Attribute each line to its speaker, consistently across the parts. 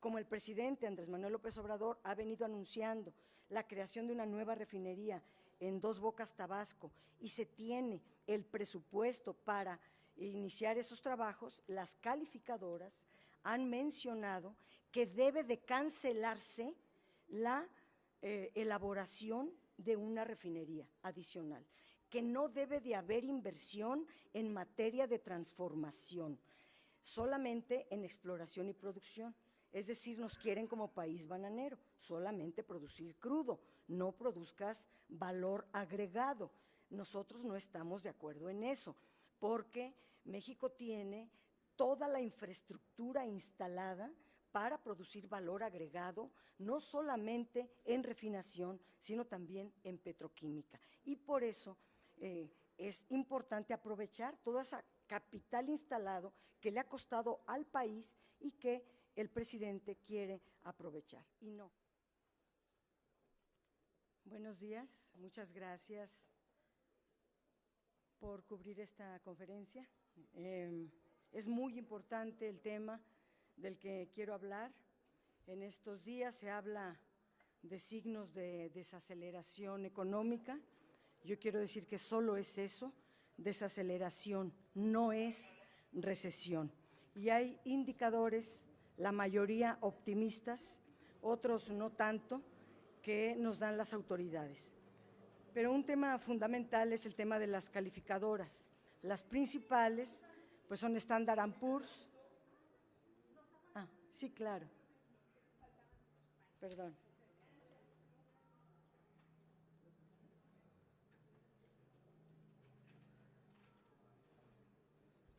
Speaker 1: como el presidente Andrés Manuel López Obrador ha venido anunciando la creación de una nueva refinería en Dos Bocas, Tabasco, y se tiene el presupuesto para iniciar esos trabajos, las calificadoras han mencionado que debe de cancelarse la elaboración de una refinería adicional, que no debe de haber inversión en materia de transformación, solamente en exploración y producción. Es decir, nos quieren como país bananero, solamente producir crudo, no produzcas valor agregado. Nosotros no estamos de acuerdo en eso, porque México tiene toda la infraestructura instalada para producir valor agregado, no solamente en refinación, sino también en petroquímica. Y por eso es importante aprovechar toda esa capital instalado que le ha costado al país y que el presidente quiere aprovechar, y no. Buenos días, muchas gracias por cubrir esta conferencia. Es muy importante el tema del que quiero hablar. En estos días se habla de signos de desaceleración económica. Yo quiero decir que solo es eso, desaceleración, no es recesión. Y hay indicadores, la mayoría optimistas, otros no tanto, que nos dan las autoridades. Pero un tema fundamental es el tema de las calificadoras. Las principales pues son Standard & Poor's. Sí, claro. Perdón.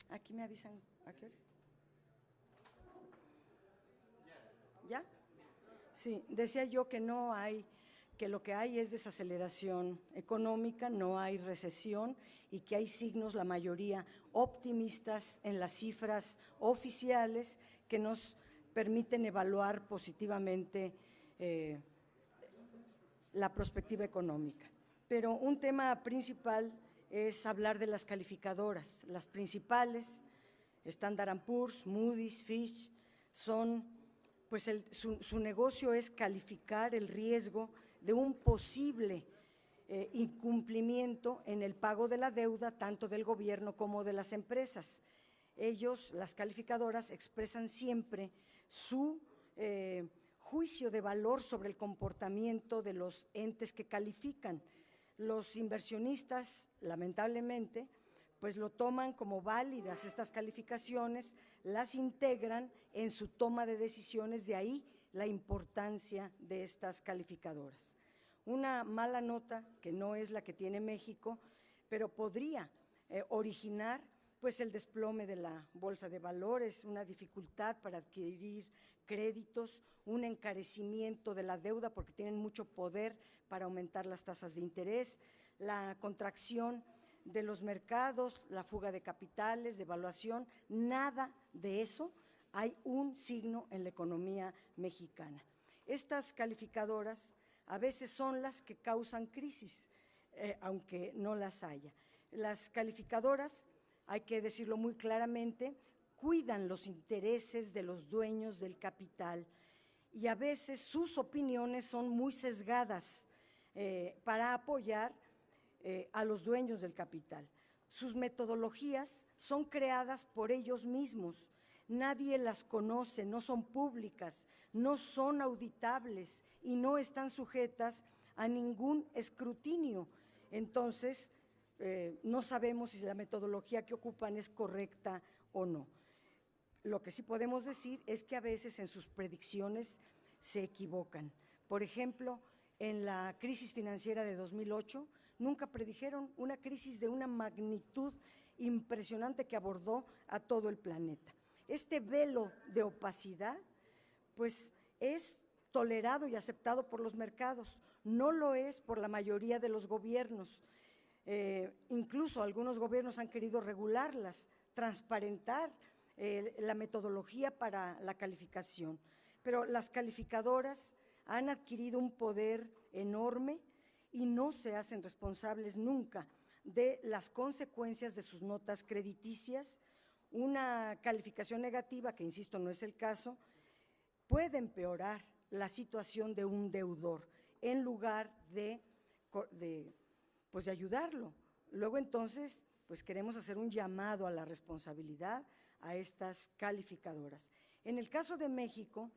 Speaker 1: Aquí me avisan, ¿a qué hora? ¿Ya? Sí, decía yo que no hay, que lo que hay es desaceleración económica, no hay recesión y que hay signos, la mayoría optimistas en las cifras oficiales que nos permiten evaluar positivamente la perspectiva económica. Pero un tema principal es hablar de las calificadoras. Las principales, Standard & Poor's, Moody's, Fitch, son, pues su negocio es calificar el riesgo de un posible incumplimiento en el pago de la deuda, tanto del gobierno como de las empresas. Ellos, las calificadoras, expresan siempre su juicio de valor sobre el comportamiento de los entes que califican. Los inversionistas, lamentablemente, pues lo toman como válidas estas calificaciones, las integran en su toma de decisiones, de ahí la importancia de estas calificadoras. Una mala nota, que no es la que tiene México, pero podría originar pues el desplome de la bolsa de valores, una dificultad para adquirir créditos, un encarecimiento de la deuda porque tienen mucho poder para aumentar las tasas de interés, la contracción de los mercados, la fuga de capitales, devaluación, nada de eso hay un signo en la economía mexicana. Estas calificadoras a veces son las que causan crisis, aunque no las haya. Las calificadoras, hay que decirlo muy claramente, cuidan los intereses de los dueños del capital y a veces sus opiniones son muy sesgadas para apoyar a los dueños del capital. Sus metodologías son creadas por ellos mismos, nadie las conoce, no son públicas, no son auditables y no están sujetas a ningún escrutinio. Entonces, no sabemos si la metodología que ocupan es correcta o no. Lo que sí podemos decir es que a veces en sus predicciones se equivocan. Por ejemplo, en la crisis financiera de 2008, nunca predijeron una crisis de una magnitud impresionante que abordó a todo el planeta. Este velo de opacidad, pues, es tolerado y aceptado por los mercados, no lo es por la mayoría de los gobiernos. Incluso algunos gobiernos han querido regularlas, transparentar la metodología para la calificación, pero las calificadoras han adquirido un poder enorme y no se hacen responsables nunca de las consecuencias de sus notas crediticias. Una calificación negativa, que insisto no es el caso, puede empeorar la situación de un deudor en lugar de ayudarlo. Luego entonces, pues queremos hacer un llamado a la responsabilidad a estas calificadoras. En el caso de México,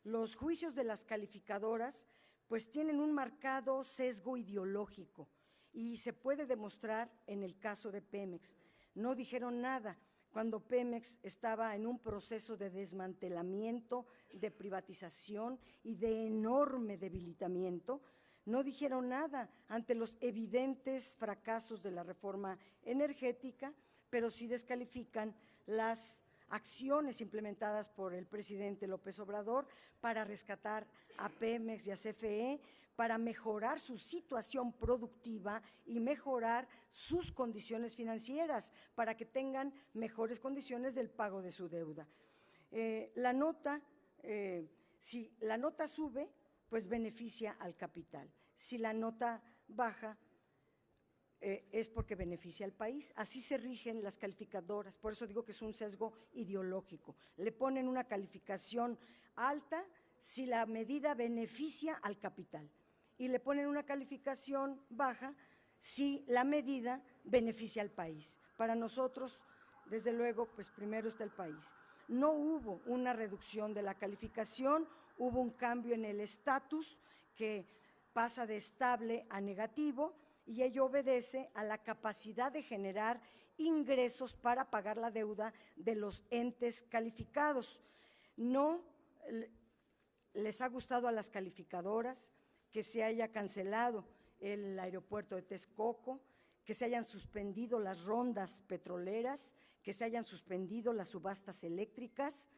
Speaker 1: los juicios de las calificadoras pues tienen un marcado sesgo ideológico y se puede demostrar en el caso de Pemex. No dijeron nada cuando Pemex estaba en un proceso de desmantelamiento, de privatización y de enorme debilitamiento. No dijeron nada ante los evidentes fracasos de la reforma energética, pero sí descalifican las acciones implementadas por el presidente López Obrador para rescatar a Pemex y a CFE, para mejorar su situación productiva y mejorar sus condiciones financieras, para que tengan mejores condiciones del pago de su deuda. Si la nota sube, pues beneficia al capital. Si la nota baja, es porque beneficia al país. Así se rigen las calificadoras, por eso digo que es un sesgo ideológico. Le ponen una calificación alta si la medida beneficia al capital y le ponen una calificación baja si la medida beneficia al país. Para nosotros, desde luego, pues primero está el país. No hubo una reducción de la calificación, hubo un cambio en el estatus que pasa de estable a negativo, y ello obedece a la capacidad de generar ingresos para pagar la deuda de los entes calificados. No les ha gustado a las calificadoras que se haya cancelado el aeropuerto de Texcoco, que se hayan suspendido las rondas petroleras, que se hayan suspendido las subastas eléctricas,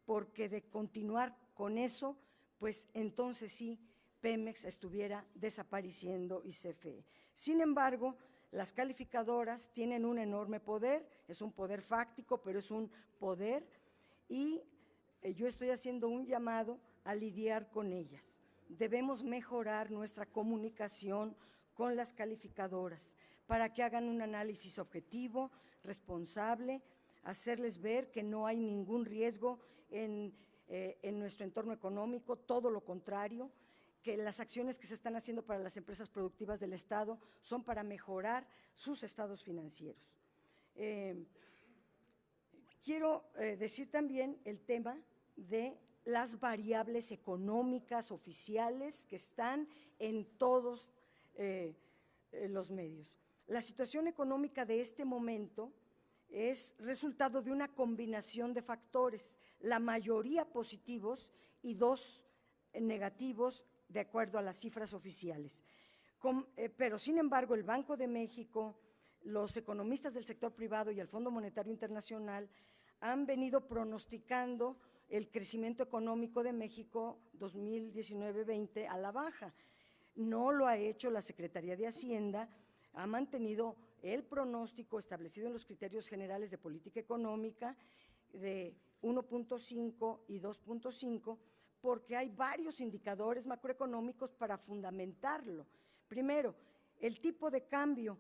Speaker 1: porque de continuar con eso, pues entonces sí, Pemex estuviera desapareciendo y CFE. Sin embargo, las calificadoras tienen un enorme poder, es un poder fáctico, pero es un poder, y yo estoy haciendo un llamado a lidiar con ellas. Debemos mejorar nuestra comunicación con las calificadoras para que hagan un análisis objetivo, responsable, hacerles ver que no hay ningún riesgo en nuestro entorno económico, todo lo contrario, que las acciones que se están haciendo para las empresas productivas del Estado son para mejorar sus estados financieros. Quiero decir también el tema de las variables económicas oficiales que están en todos los medios. La situación económica de este momento es resultado de una combinación de factores, la mayoría positivos y 2 negativos de acuerdo a las cifras oficiales. Pero, sin embargo, el Banco de México, los economistas del sector privado y el Fondo Monetario Internacional han venido pronosticando el crecimiento económico de México 2019-20 a la baja. No lo ha hecho la Secretaría de Hacienda, ha mantenido el pronóstico establecido en los criterios generales de política económica de 1.5 y 2.5, porque hay varios indicadores macroeconómicos para fundamentarlo. Primero, el tipo de cambio.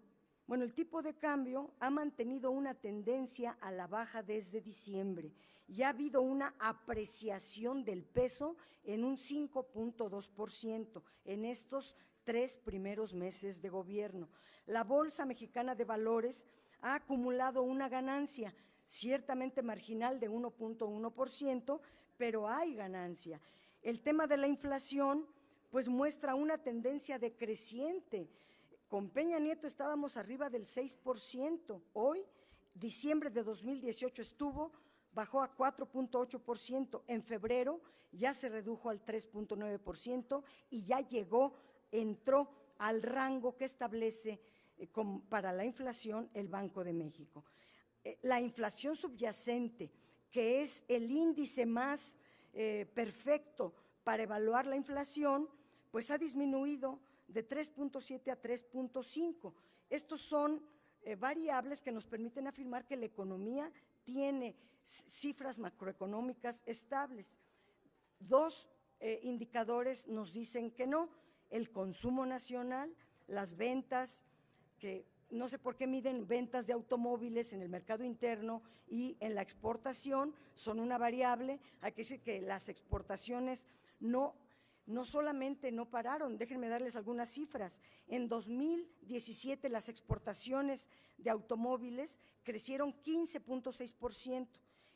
Speaker 1: Bueno, el tipo de cambio ha mantenido una tendencia a la baja desde diciembre y ha habido una apreciación del peso en un 5.2% en estos 3 primeros meses de gobierno. La Bolsa Mexicana de Valores ha acumulado una ganancia, ciertamente marginal de 1.1%, pero hay ganancia. El tema de la inflación, pues muestra una tendencia decreciente. Con Peña Nieto estábamos arriba del 6%, hoy, diciembre de 2018 bajó a 4.8%, en febrero ya se redujo al 3.9% y ya entró al rango que establece para la inflación el Banco de México. La inflación subyacente, que es el índice más perfecto para evaluar la inflación, pues ha disminuido de 3.7 a 3.5. Estos son variables que nos permiten afirmar que la economía tiene cifras macroeconómicas estables. 2 indicadores nos dicen que no: el consumo nacional, las ventas, que no sé por qué miden ventas de automóviles en el mercado interno y en la exportación, son una variable. Hay que decir que las exportaciones no solamente no pararon, déjenme darles algunas cifras. En 2017 las exportaciones de automóviles crecieron 15.6%,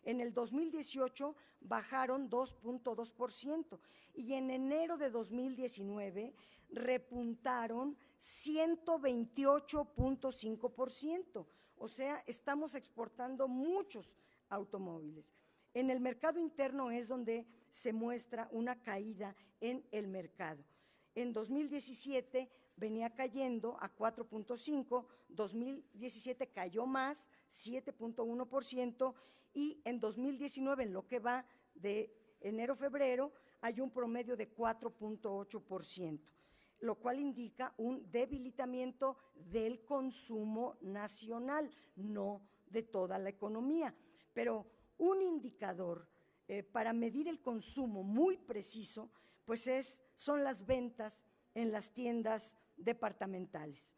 Speaker 1: en el 2018 bajaron 2.2% y en enero de 2019 repuntaron 128.5%, o sea, estamos exportando muchos automóviles. En el mercado interno es donde se muestra una caída en el mercado. En 2017 venía cayendo a 4.5%, 2017 cayó más, 7.1%, y en 2019, en lo que va de enero-febrero, hay un promedio de 4.8%, lo cual indica un debilitamiento del consumo nacional, no de toda la economía. Pero un indicador para medir el consumo muy preciso, pues son las ventas en las tiendas departamentales,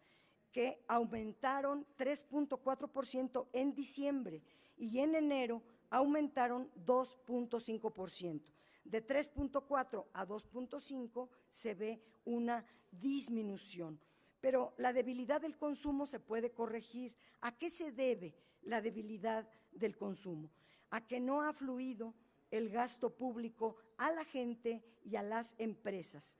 Speaker 1: que aumentaron 3.4% en diciembre y en enero aumentaron 2.5%. De 3.4 a 2.5 se ve una disminución. Pero la debilidad del consumo se puede corregir. ¿A qué se debe la debilidad del consumo? A que no ha fluido el gasto público a la gente y a las empresas.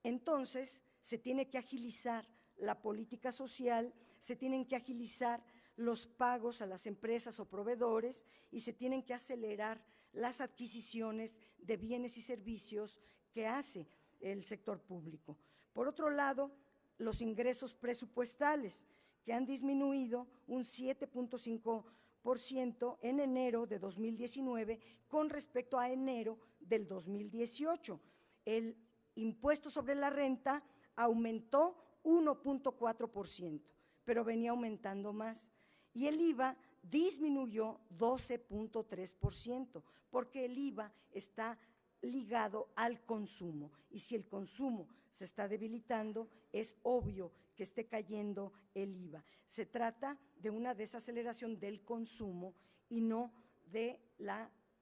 Speaker 1: Entonces, se tiene que agilizar la política social, se tienen que agilizar los pagos a las empresas o proveedores y se tienen que acelerar las adquisiciones de bienes y servicios que hace el sector público. Por otro lado, los ingresos presupuestales, que han disminuido un 7.5% en enero de 2019 con respecto a enero del 2018. El impuesto sobre la renta aumentó 1.4%, pero venía aumentando más. Y el IVA disminuyó 12.3%, porque el IVA está ligado al consumo. Y si el consumo se está debilitando, es obvio que esté cayendo el IVA. Se trata de una desaceleración del consumo y no de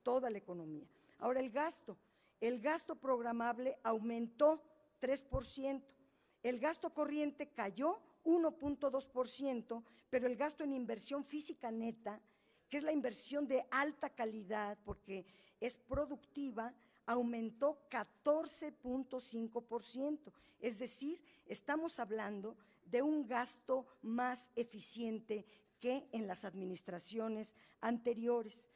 Speaker 1: toda la economía. Ahora, el gasto programable aumentó 3%, el gasto corriente cayó 1.2%, pero el gasto en inversión física neta, que es la inversión de alta calidad porque es productiva, aumentó 14.5%, es decir, estamos hablando de un gasto más eficiente que en las administraciones anteriores.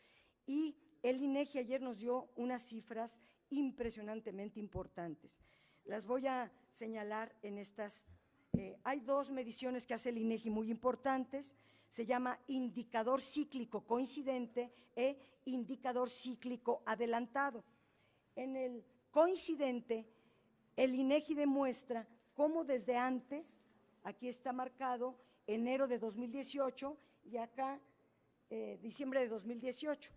Speaker 1: Y el INEGI ayer nos dio unas cifras impresionantemente importantes. Las voy a señalar en estas. Hay dos mediciones que hace el INEGI muy importantes, se llama indicador cíclico coincidente e indicador cíclico adelantado. En el coincidente, el INEGI demuestra cómo desde antes, aquí está marcado enero de 2018 y acá diciembre de 2018,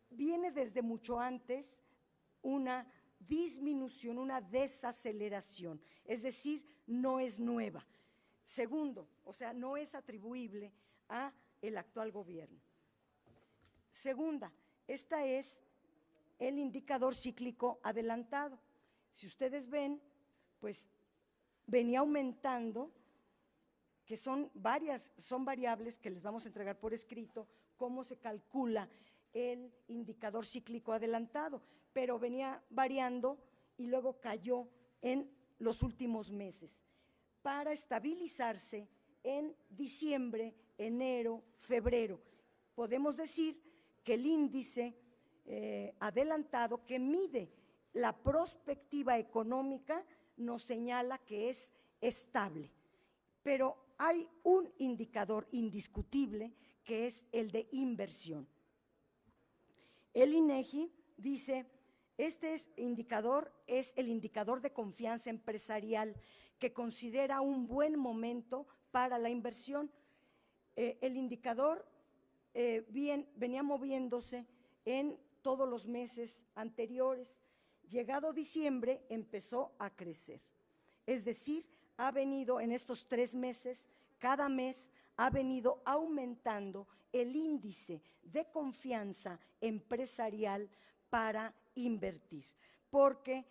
Speaker 1: viene desde mucho antes una disminución, una desaceleración, es decir, no es nueva. Segundo, o sea, no es atribuible a el actual gobierno. Segunda, esta es el indicador cíclico adelantado. Si ustedes ven, pues venía aumentando, que son variables que les vamos a entregar por escrito, cómo se calcula el indicador cíclico adelantado, pero venía variando y luego cayó en los últimos meses, para estabilizarse en diciembre, enero, febrero. Podemos decir que el índice adelantado que mide la prospectiva económica nos señala que es estable, pero hay un indicador indiscutible que es el de inversión. El INEGI dice, este indicador es el indicador de confianza empresarial que considera un buen momento para la inversión. El indicador venía moviéndose en todos los meses anteriores. Llegado diciembre empezó a crecer, es decir, ha venido en estos 3 meses cada mes ha venido aumentando el índice de confianza empresarial para invertir, porque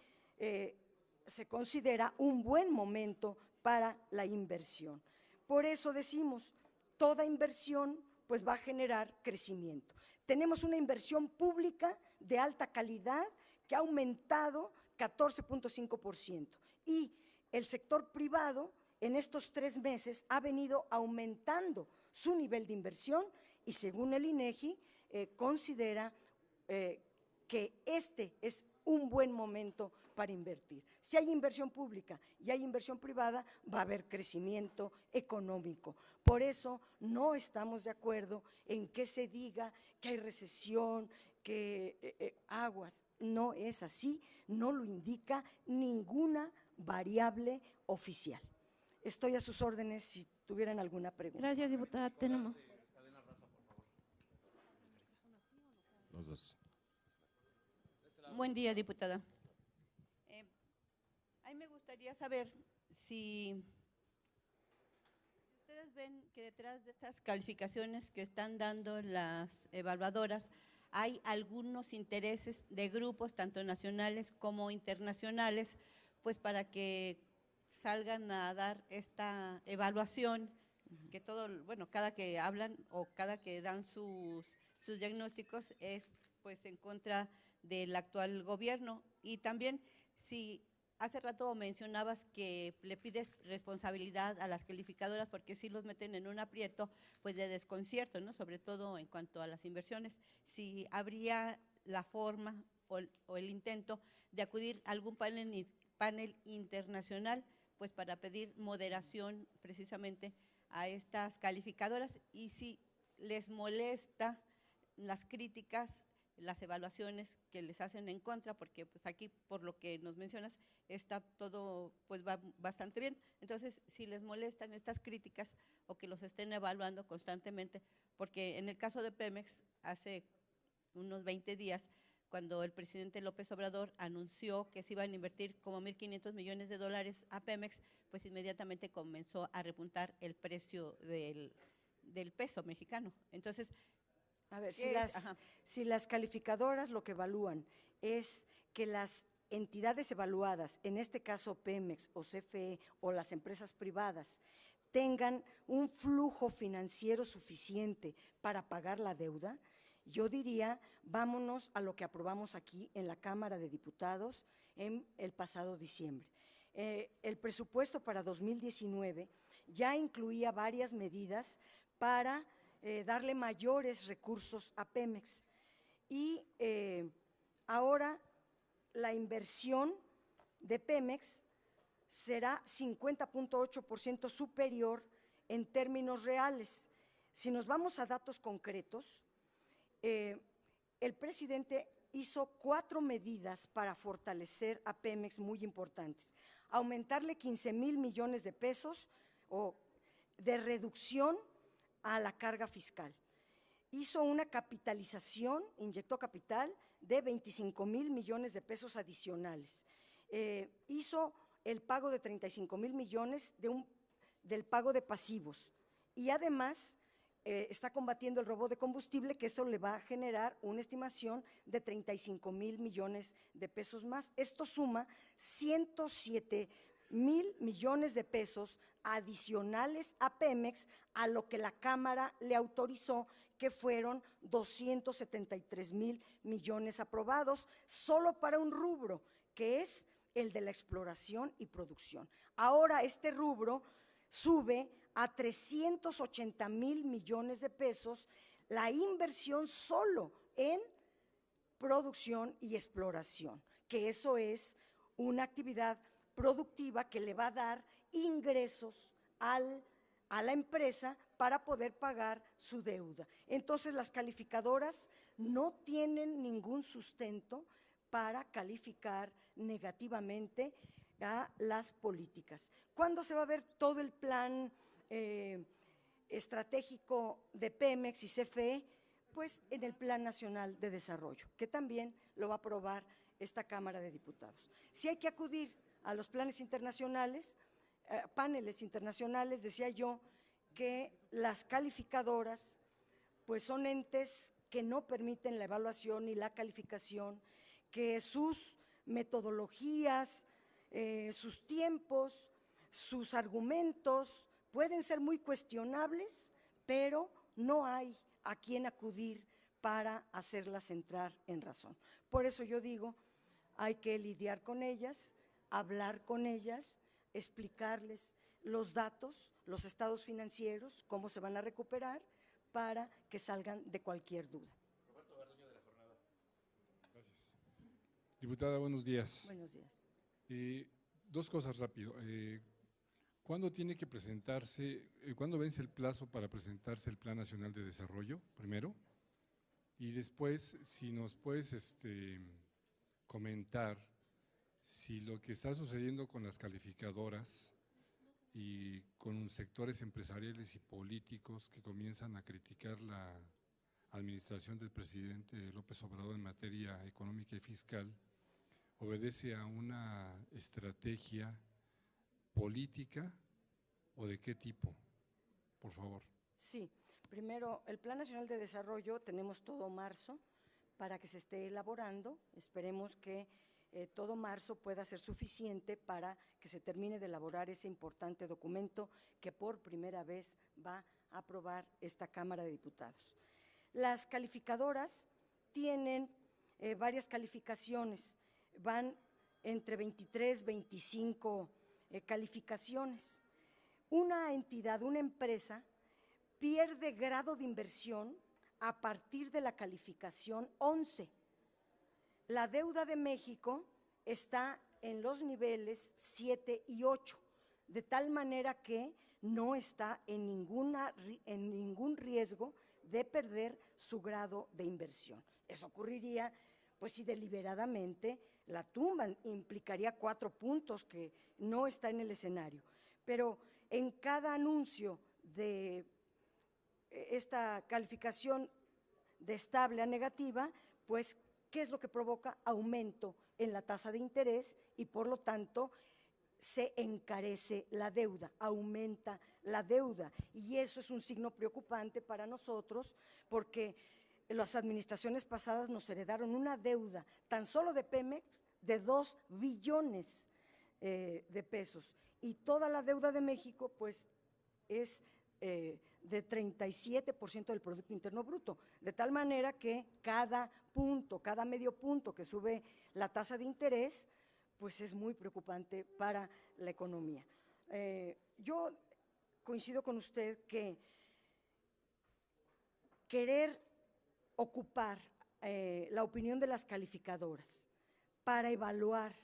Speaker 1: se considera un buen momento para la inversión. Por eso decimos, toda inversión pues va a generar crecimiento. Tenemos una inversión pública de alta calidad que ha aumentado 14.5% y el sector privado en estos 3 meses ha venido aumentando su nivel de inversión y según el INEGI considera que este es un buen momento para invertir. Si hay inversión pública y hay inversión privada, va a haber crecimiento económico. Por eso no estamos de acuerdo en que se diga que hay recesión, que aguas. No es así, no lo indica ninguna variable oficial. Estoy a sus órdenes si tuvieran alguna pregunta.
Speaker 2: Gracias, diputada. Tenemos.
Speaker 3: Los dos.
Speaker 4: Buen día, diputada. A mí me gustaría saber si ustedes ven que detrás de estas calificaciones que están dando las evaluadoras hay algunos intereses de grupos, tanto nacionales como internacionales, pues para que salgan a dar esta evaluación, que todo, bueno, cada que hablan o cada que dan sus diagnósticos es pues en contra del actual gobierno. Y también, si hace rato mencionabas que le pides responsabilidad a las calificadoras porque sí los meten en un aprieto pues de desconcierto, ¿no? Sobre todo en cuanto a las inversiones, si habría la forma o el intento de acudir a algún panel internacional pues para pedir moderación precisamente a estas calificadoras, y si les molesta las críticas, las evaluaciones que les hacen en contra, porque pues aquí por lo que nos mencionas está todo pues va bastante bien. Entonces, si les molestan estas críticas o que los estén evaluando constantemente, porque en el caso de Pemex hace unos 20 días, cuando el presidente López Obrador anunció que se iban a invertir como 1.500 millones de dólares a Pemex, pues inmediatamente comenzó a repuntar el precio del peso mexicano. Entonces,
Speaker 1: a ver, si las calificadoras lo que evalúan es que las entidades evaluadas, en este caso Pemex o CFE o las empresas privadas, tengan un flujo financiero suficiente para pagar la deuda, yo diría, vámonos a lo que aprobamos aquí en la Cámara de Diputados en el pasado diciembre. El presupuesto para 2019 ya incluía varias medidas para darle mayores recursos a Pemex y ahora la inversión de Pemex será 50.8% superior en términos reales. Si nos vamos a datos concretos, el presidente hizo 4 medidas para fortalecer a Pemex muy importantes. Aumentarle 15,000 millones de pesos de reducción a la carga fiscal. Hizo una capitalización, inyectó capital de 25,000 millones de pesos adicionales. Hizo el pago de 35,000 millones del pago de pasivos y además está combatiendo el robo de combustible, que eso le va a generar una estimación de 35,000 millones de pesos más. Esto suma 107,000 millones de pesos adicionales a Pemex a lo que la Cámara le autorizó, que fueron 273,000 millones aprobados, solo para un rubro, que es el de la exploración y producción. Ahora este rubro sube a 380,000 millones de pesos la inversión solo en producción y exploración, que eso es una actividad productiva que le va a dar ingresos a la empresa para poder pagar su deuda. Entonces, las calificadoras no tienen ningún sustento para calificar negativamente a las políticas. ¿Cuándo se va a ver todo el plan estratégico de Pemex y CFE? Pues en el Plan Nacional de Desarrollo, que también lo va a aprobar esta Cámara de Diputados. Si hay que acudir a los planes internacionales, paneles internacionales, decía yo, que las calificadoras pues son entes que no permiten la evaluación ni la calificación, que sus metodologías, sus tiempos, sus argumentos pueden ser muy cuestionables, pero no hay a quien acudir para hacerlas entrar en razón. Por eso yo digo, hay que lidiar con ellas, hablar con ellas, explicarles los datos, los estados financieros, cómo se van a recuperar para que salgan de cualquier duda.
Speaker 2: Roberto Garduño de La Jornada.
Speaker 3: Gracias. Diputada, buenos días.
Speaker 1: Buenos días.
Speaker 3: Dos cosas rápido. ¿Cuándo tiene que presentarse, cuándo vence el plazo para presentarse el Plan Nacional de Desarrollo, primero? Y después, si nos puedes comentar si lo que está sucediendo con las calificadoras y con sectores empresariales y políticos que comienzan a criticar la administración del presidente López Obrador en materia económica y fiscal, obedece a una estrategia política o de qué tipo, por favor.
Speaker 1: Sí, primero, el Plan Nacional de Desarrollo tenemos todo marzo para que se esté elaborando. Esperemos que todo marzo pueda ser suficiente para que se termine de elaborar ese importante documento que por primera vez va a aprobar esta Cámara de Diputados. Las calificadoras tienen varias calificaciones, van entre 23, 25 calificaciones. Una entidad, una empresa, pierde grado de inversión a partir de la calificación 11. La deuda de México está en los niveles 7 y 8, de tal manera que no está en ningún riesgo de perder su grado de inversión. Eso ocurriría, pues, si deliberadamente la tumban, implicaría 4 puntos que no está en el escenario. Pero en cada anuncio de esta calificación de estable a negativa, pues, ¿qué es lo que provoca? Aumento en la tasa de interés y por lo tanto se encarece la deuda, aumenta la deuda, y eso es un signo preocupante para nosotros porque las administraciones pasadas nos heredaron una deuda tan solo de Pemex de 2 billones de pesos, y toda la deuda de México pues es de 37% del Producto Interno Bruto, de tal manera que cada punto, cada medio punto que sube la tasa de interés, pues es muy preocupante para la economía. Yo coincido con usted que querer ocupar la opinión de las calificadoras para evaluar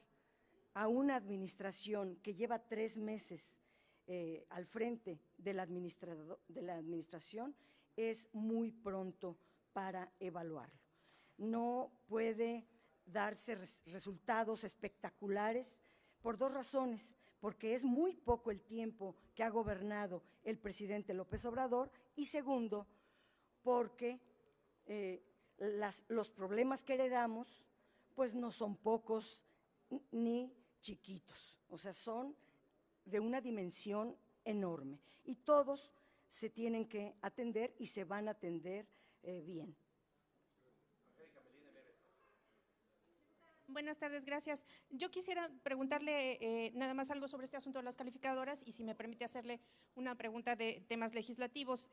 Speaker 1: a una administración que lleva 3 meses al frente de la administración es muy pronto para evaluarlo. No puede darse resultados espectaculares por 2 razones, porque es muy poco el tiempo que ha gobernado el presidente López Obrador, y segundo, porque los problemas que heredamos pues no son pocos ni chiquitos, o sea, son de una dimensión enorme y todos se tienen que atender y se van a atender bien.
Speaker 5: Buenas tardes, gracias. Yo quisiera preguntarle nada más algo sobre este asunto de las calificadoras y si me permite hacerle una pregunta de temas legislativos.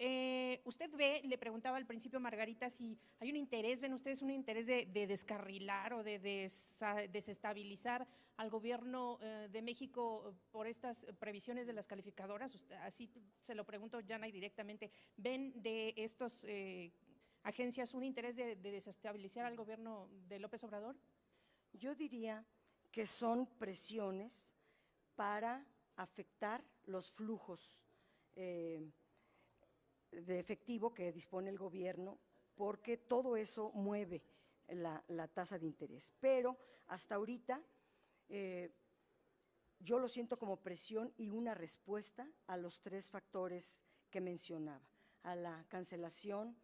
Speaker 5: Usted ve, le preguntaba al principio Margarita, si hay un interés, ven ustedes un interés de descarrilar o de desestabilizar al gobierno de México por estas previsiones de las calificadoras. Usted, así se lo pregunto llana y directamente, ¿ven de estas agencias un interés de desestabilizar al gobierno de López Obrador?
Speaker 1: Yo diría que son presiones para afectar los flujos de efectivo que dispone el gobierno, porque todo eso mueve la tasa de interés. Pero hasta ahorita yo lo siento como presión y una respuesta a los 3 factores que mencionaba, a la cancelación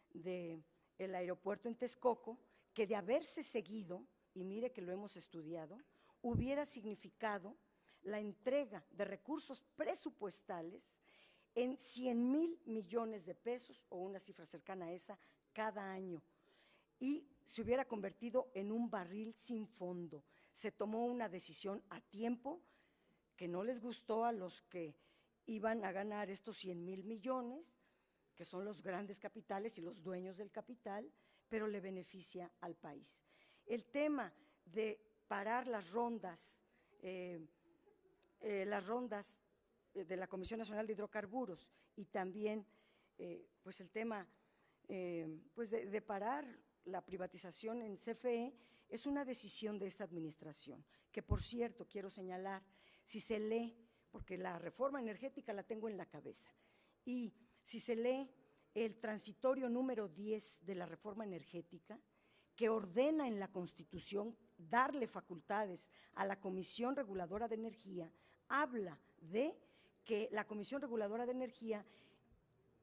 Speaker 1: del aeropuerto en Texcoco, que de haberse seguido, y mire que lo hemos estudiado, hubiera significado la entrega de recursos presupuestales en 100,000 millones de pesos o una cifra cercana a esa cada año, y se hubiera convertido en un barril sin fondo. Se tomó una decisión a tiempo que no les gustó a los que iban a ganar estos 100,000 millones, que son los grandes capitales y los dueños del capital, pero le beneficia al país. El tema de parar las rondas de la Comisión Nacional de Hidrocarburos y también pues el tema pues de parar la privatización en CFE es una decisión de esta administración, que por cierto quiero señalar, si se lee, porque la reforma energética la tengo en la cabeza, y si se lee el transitorio número 10 de la reforma energética, que ordena en la Constitución darle facultades a la Comisión Reguladora de Energía, habla de que la Comisión Reguladora de Energía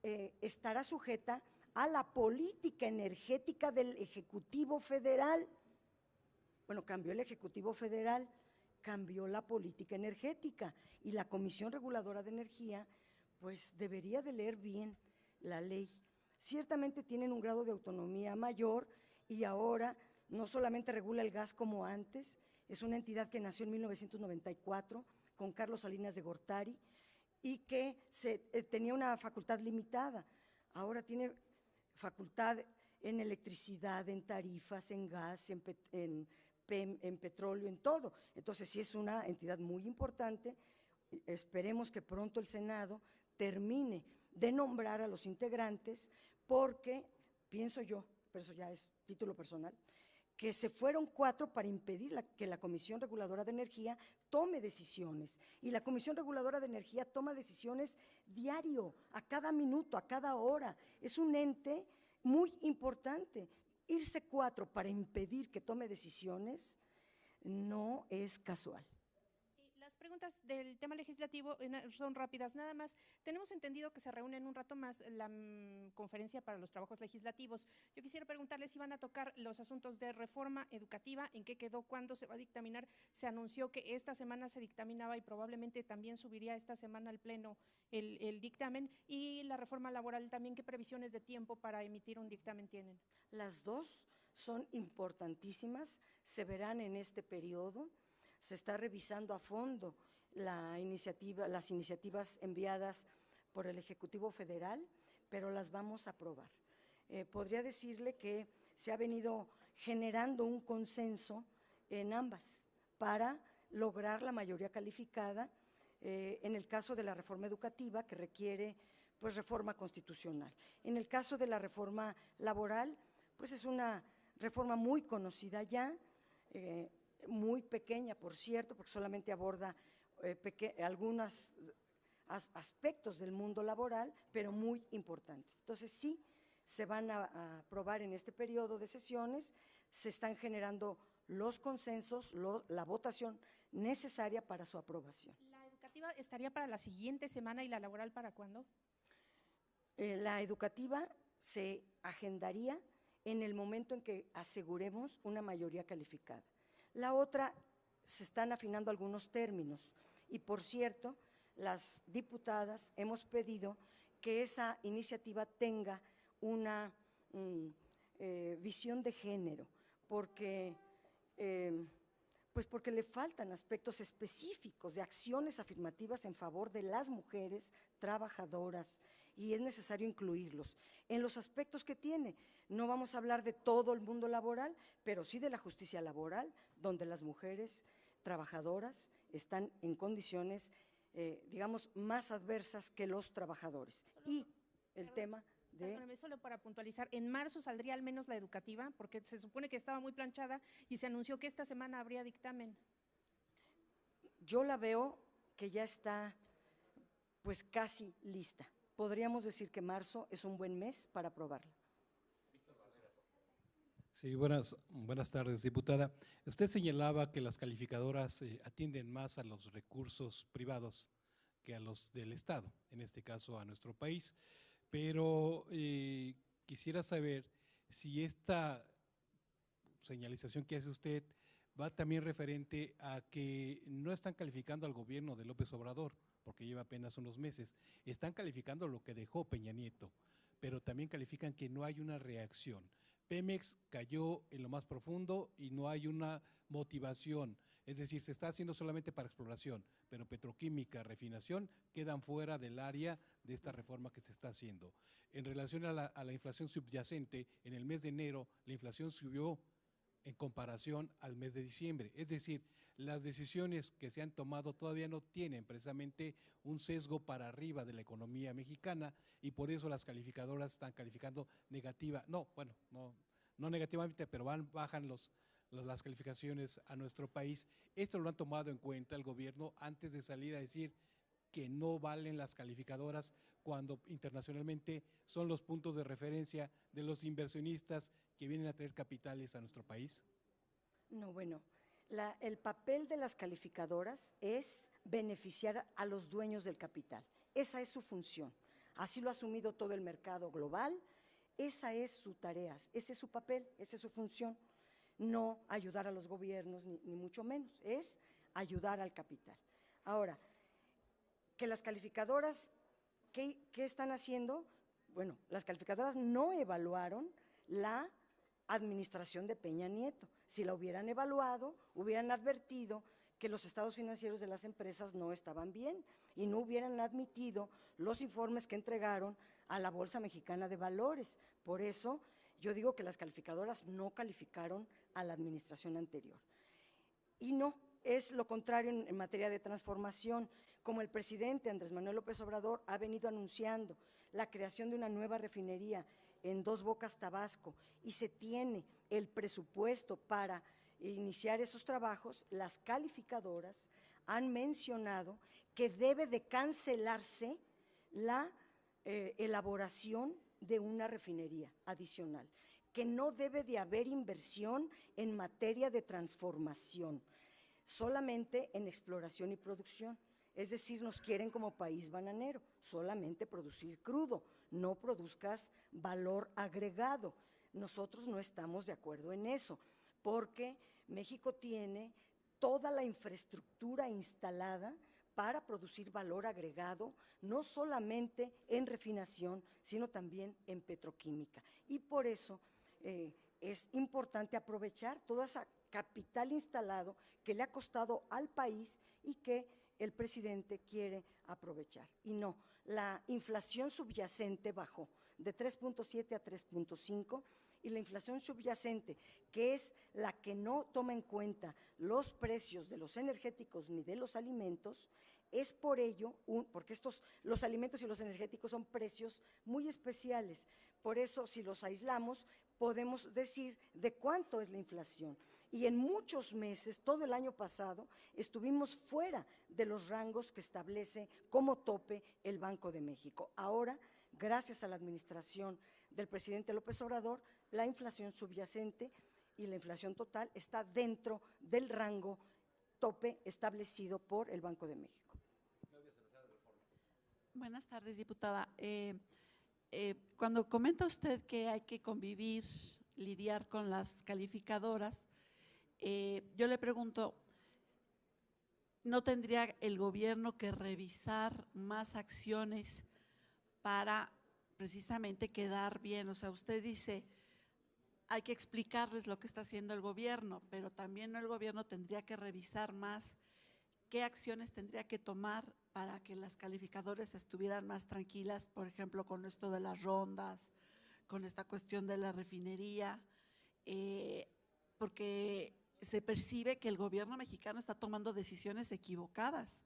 Speaker 1: estará sujeta a la política energética del Ejecutivo Federal. Bueno, cambió el Ejecutivo Federal, cambió la política energética, y la Comisión Reguladora de Energía pues debería de leer bien la ley. Ciertamente tienen un grado de autonomía mayor y ahora no solamente regula el gas como antes, es una entidad que nació en 1994 con Carlos Salinas de Gortari y que tenía una facultad limitada. Ahora tiene facultad en electricidad, en tarifas, en gas, en petróleo, en todo. Entonces sí es una entidad muy importante. Esperemos que pronto el Senado termine de nombrar a los integrantes, porque pienso yo, pero eso ya es título personal, que se fueron 4 para impedir que la Comisión Reguladora de Energía tome decisiones. Y la Comisión Reguladora de Energía toma decisiones diario, a cada minuto, a cada hora. Es un ente muy importante. Irse 4 para impedir que tome decisiones no es casual.
Speaker 5: Las preguntas del tema legislativo son rápidas, nada más. Tenemos entendido que se reúne en un rato más la conferencia para los trabajos legislativos. Yo quisiera preguntarles si van a tocar los asuntos de reforma educativa, en qué quedó, cuándo se va a dictaminar. Se anunció que esta semana se dictaminaba y probablemente también subiría esta semana al Pleno el dictamen, y la reforma laboral también, ¿qué previsiones de tiempo para emitir un dictamen tienen?
Speaker 1: Las dos son importantísimas, se verán en este periodo. Se está revisando a fondo las iniciativas enviadas por el Ejecutivo Federal, pero las vamos a aprobar. Podría decirle que se ha venido generando un consenso en ambas para lograr la mayoría calificada en el caso de la reforma educativa, que requiere pues reforma constitucional. En el caso de la reforma laboral, pues es una reforma muy conocida ya, muy pequeña, por cierto, porque solamente aborda algunos aspectos del mundo laboral, pero muy importantes. Entonces, sí, se van a aprobar en este periodo de sesiones, se están generando los consensos, la votación necesaria para su aprobación.
Speaker 5: ¿La educativa estaría para la siguiente semana y la laboral para cuándo?
Speaker 1: La educativa se agendaría en el momento en que aseguremos una mayoría calificada. La otra, se están afinando algunos términos y, por cierto, las diputadas hemos pedido que esa iniciativa tenga una visión de género, porque le faltan aspectos específicos de acciones afirmativas en favor de las mujeres trabajadoras, y es necesario incluirlos en los aspectos que tiene. No vamos a hablar de todo el mundo laboral, pero sí de la justicia laboral, donde las mujeres trabajadoras están en condiciones, digamos, más adversas que los trabajadores. Y el tema de…
Speaker 5: Perdóname, solo para puntualizar, ¿en marzo saldría al menos la educativa? Porque se supone que estaba muy planchada y se anunció que esta semana habría dictamen.
Speaker 1: Yo la veo que ya está pues casi lista. Podríamos decir que marzo es un buen mes para aprobarla.
Speaker 2: Sí, buenas tardes, diputada. Usted señalaba que las calificadoras atienden más a los recursos privados que a los del Estado, en este caso a nuestro país, pero quisiera saber si esta señalización que hace usted va también referente a que no están calificando al gobierno de López Obrador, porque lleva apenas unos meses, están calificando lo que dejó Peña Nieto, pero también califican que no hay una reacción. Pemex cayó en lo más profundo y no hay una motivación, es decir, se está haciendo solamente para exploración, pero petroquímica, refinación quedan fuera del área de esta reforma que se está haciendo. En relación a la inflación subyacente, en el mes de enero la inflación subió en comparación al mes de diciembre, es decir, las decisiones que se han tomado todavía no tienen precisamente un sesgo para arriba de la economía mexicana y por eso las calificadoras están calificando negativa, no negativamente, pero bajan las calificaciones a nuestro país. Esto lo han tomado en cuenta el gobierno antes de salir a decir que no valen las calificadoras cuando internacionalmente son los puntos de referencia de los inversionistas que vienen a traer capitales a nuestro país.
Speaker 1: No, bueno, el papel de las calificadoras es beneficiar a los dueños del capital. Esa es su función. Así lo ha asumido todo el mercado global. Esa es su tarea, ese es su papel, esa es su función. No ayudar a los gobiernos, ni mucho menos, es ayudar al capital. Ahora, que las calificadoras, ¿qué están haciendo? Bueno, las calificadoras no evaluaron la administración de Peña Nieto. Si la hubieran evaluado, hubieran advertido que los estados financieros de las empresas no estaban bien y no hubieran admitido los informes que entregaron a la Bolsa Mexicana de Valores. Por eso yo digo que las calificadoras no calificaron a la administración anterior. Y no, es lo contrario en materia de transformación. Como el presidente Andrés Manuel López Obrador ha venido anunciando la creación de una nueva refinería en Dos Bocas, Tabasco, y se tiene el presupuesto para iniciar esos trabajos, las calificadoras han mencionado que debe de cancelarse la elaboración de una refinería adicional, que no debe de haber inversión en materia de transformación, solamente en exploración y producción. Es decir, nos quieren como país bananero, solamente producir crudo, no produzcas valor agregado. Nosotros no estamos de acuerdo en eso, porque México tiene toda la infraestructura instalada para producir valor agregado, no solamente en refinación, sino también en petroquímica. Y por eso es importante aprovechar toda esa capital instalado que le ha costado al país y que el presidente quiere aprovechar. Y no, la inflación subyacente bajó de 3.7 a 3.5 y la inflación subyacente, que es la que no toma en cuenta los precios de los energéticos ni de los alimentos, es por ello, porque los alimentos y los energéticos son precios muy especiales, por eso si los aislamos podemos decir de cuánto es la inflación. Y en muchos meses, todo el año pasado, estuvimos fuera de los rangos que establece como tope el Banco de México. Ahora, gracias a la administración del presidente López Obrador, la inflación subyacente y la inflación total está dentro del rango tope establecido por el Banco de México.
Speaker 6: Buenas tardes, diputada. Cuando comenta usted que hay que convivir, lidiar con las calificadoras, yo le pregunto, ¿no tendría el gobierno que revisar más acciones para precisamente quedar bien? O sea, usted dice, hay que explicarles lo que está haciendo el gobierno, pero también el gobierno tendría que revisar más qué acciones tendría que tomar para que las calificadoras estuvieran más tranquilas, por ejemplo, con esto de las rondas, con esta cuestión de la refinería, porque se percibe que el gobierno mexicano está tomando decisiones equivocadas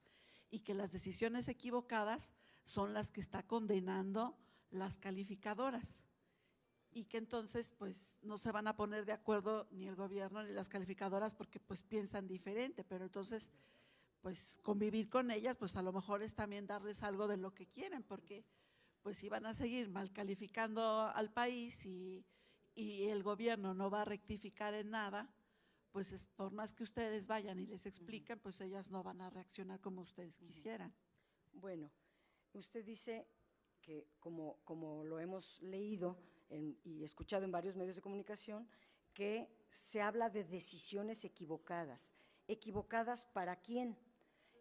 Speaker 6: y que las decisiones equivocadas son las que está condenando las calificadoras y que entonces pues no se van a poner de acuerdo ni el gobierno ni las calificadoras porque pues piensan diferente, pero entonces pues convivir con ellas pues a lo mejor es también darles algo de lo que quieren, porque pues si van a seguir mal calificando al país y el gobierno no va a rectificar en nada, pues por más que ustedes vayan y les expliquen, pues ellas no van a reaccionar como ustedes quisieran.
Speaker 1: Bueno, usted dice que como lo hemos leído y escuchado en varios medios de comunicación, que se habla de decisiones equivocadas. ¿Equivocadas para quién?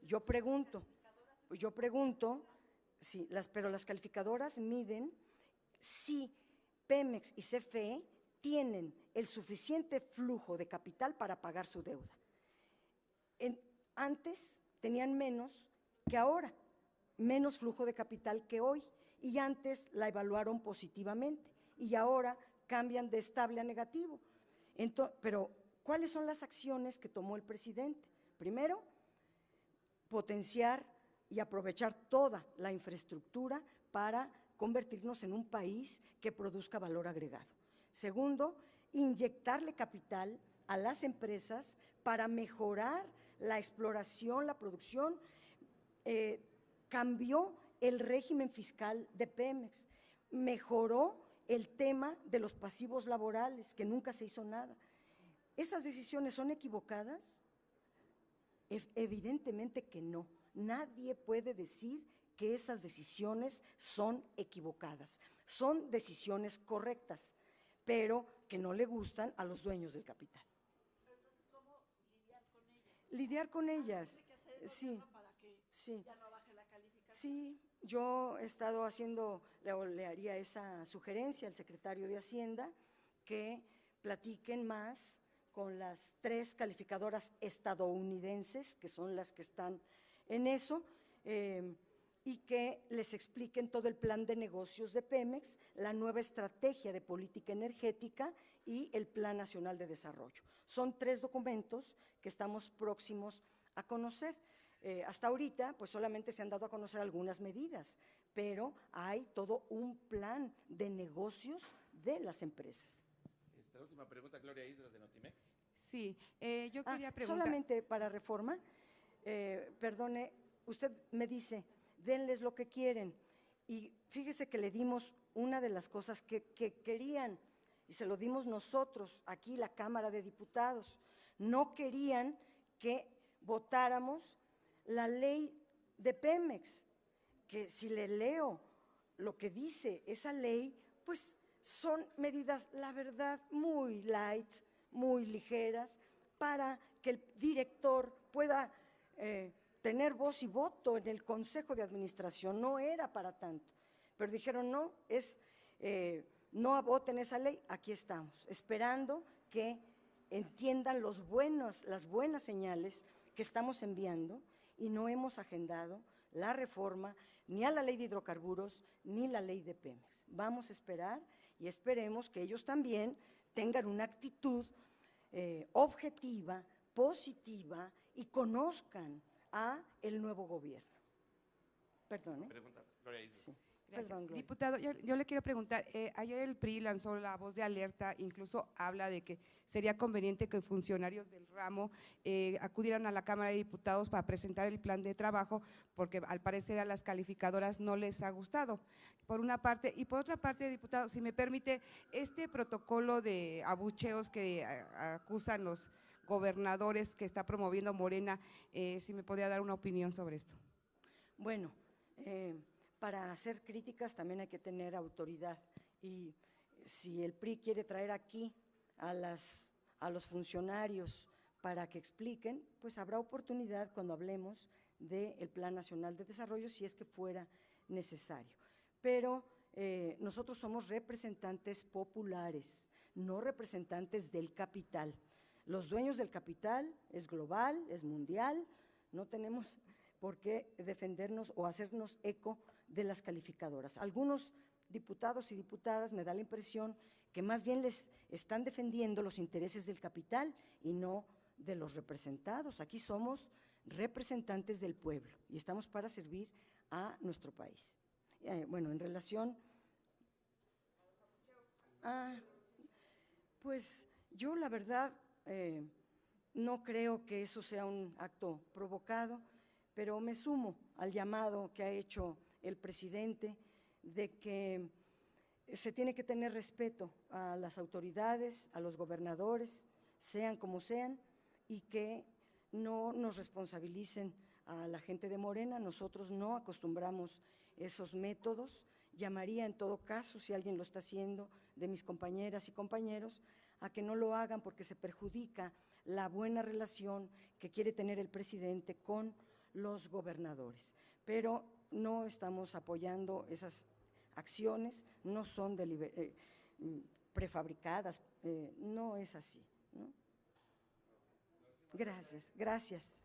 Speaker 1: Yo pregunto, sí, pero las calificadoras miden si Pemex y CFE tienen el suficiente flujo de capital para pagar su deuda. Antes tenían menos que ahora, menos flujo de capital que hoy, y antes la evaluaron positivamente, y ahora cambian de estable a negativo. Pero, ¿cuáles son las acciones que tomó el presidente? Primero, potenciar y aprovechar toda la infraestructura para convertirnos en un país que produzca valor agregado. Segundo, inyectarle capital a las empresas para mejorar la exploración, la producción. Cambió el régimen fiscal de Pemex, mejoró el tema de los pasivos laborales, que nunca se hizo nada. ¿Esas decisiones son equivocadas? Evidentemente que no. Nadie puede decir que esas decisiones son equivocadas. Son decisiones correctas, pero que no le gustan a los dueños del capital.
Speaker 6: Entonces, ¿cómo lidiar con ellas?
Speaker 1: Lidiar con ellas, sí, sí.
Speaker 6: Ya no baje la calificación.
Speaker 1: Sí, yo he estado haciendo, le haría esa sugerencia al secretario de Hacienda, que platiquen más con las 3 calificadoras estadounidenses, que son las que están en eso, y que les expliquen todo el plan de negocios de Pemex, la nueva estrategia de política energética y el Plan Nacional de Desarrollo. Son 3 documentos que estamos próximos a conocer. Hasta ahorita, pues solamente se han dado a conocer algunas medidas, pero hay todo un plan de negocios de las empresas.
Speaker 7: Esta última pregunta, Gloria Islas, de Notimex.
Speaker 8: Sí, yo quería preguntar…
Speaker 1: Solamente para Reforma, perdone, usted me dice, denles lo que quieren, y fíjese que le dimos una de las cosas que querían, y se lo dimos nosotros, aquí la Cámara de Diputados. No querían que votáramos la ley de Pemex, que si le leo lo que dice esa ley, pues son medidas, la verdad, muy light, muy ligeras, para que el director pueda tener voz y voto en el Consejo de Administración. No era para tanto, pero dijeron no, no voten esa ley. Aquí estamos, esperando que entiendan las buenas señales que estamos enviando, y no hemos agendado la reforma ni a la ley de hidrocarburos ni la ley de Pemex. Vamos a esperar y esperemos que ellos también tengan una actitud objetiva, positiva, y conozcan a el nuevo gobierno. Perdón.
Speaker 7: Pregunta, Gloria Islas.
Speaker 1: Sí.
Speaker 8: Gracias.
Speaker 1: Perdón, Gloria.
Speaker 8: Diputado, yo le quiero preguntar, ayer el PRI lanzó la voz de alerta, incluso habla de que sería conveniente que funcionarios del ramo acudieran a la Cámara de Diputados para presentar el plan de trabajo, porque al parecer a las calificadoras no les ha gustado, por una parte. Y por otra parte, diputado, si me permite, este protocolo de abucheos que acusan los gobernadores que está promoviendo Morena, si me podría dar una opinión sobre esto.
Speaker 1: Bueno, para hacer críticas también hay que tener autoridad, y si el PRI quiere traer aquí a los funcionarios para que expliquen, pues habrá oportunidad cuando hablemos del Plan Nacional de Desarrollo, si es que fuera necesario. Pero nosotros somos representantes populares, no representantes del capital. Los dueños del capital es global, es mundial, no tenemos por qué defendernos o hacernos eco de las calificadoras. Algunos diputados y diputadas me da la impresión que más bien les están defendiendo los intereses del capital y no de los representados. Aquí somos representantes del pueblo y estamos para servir a nuestro país. Bueno, en relación a… Pues yo la verdad no creo que eso sea un acto provocado, pero me sumo al llamado que ha hecho el presidente de que se tiene que tener respeto a las autoridades, a los gobernadores, sean como sean, y que no nos responsabilicen a la gente de Morena. Nosotros no acostumbramos esos métodos. Llamaría en todo caso, si alguien lo está haciendo, de mis compañeras y compañeros, a que no lo hagan porque se perjudica la buena relación que quiere tener el presidente con los gobernadores. Pero no estamos apoyando esas acciones, no son prefabricadas, no es así, ¿no? Gracias, gracias.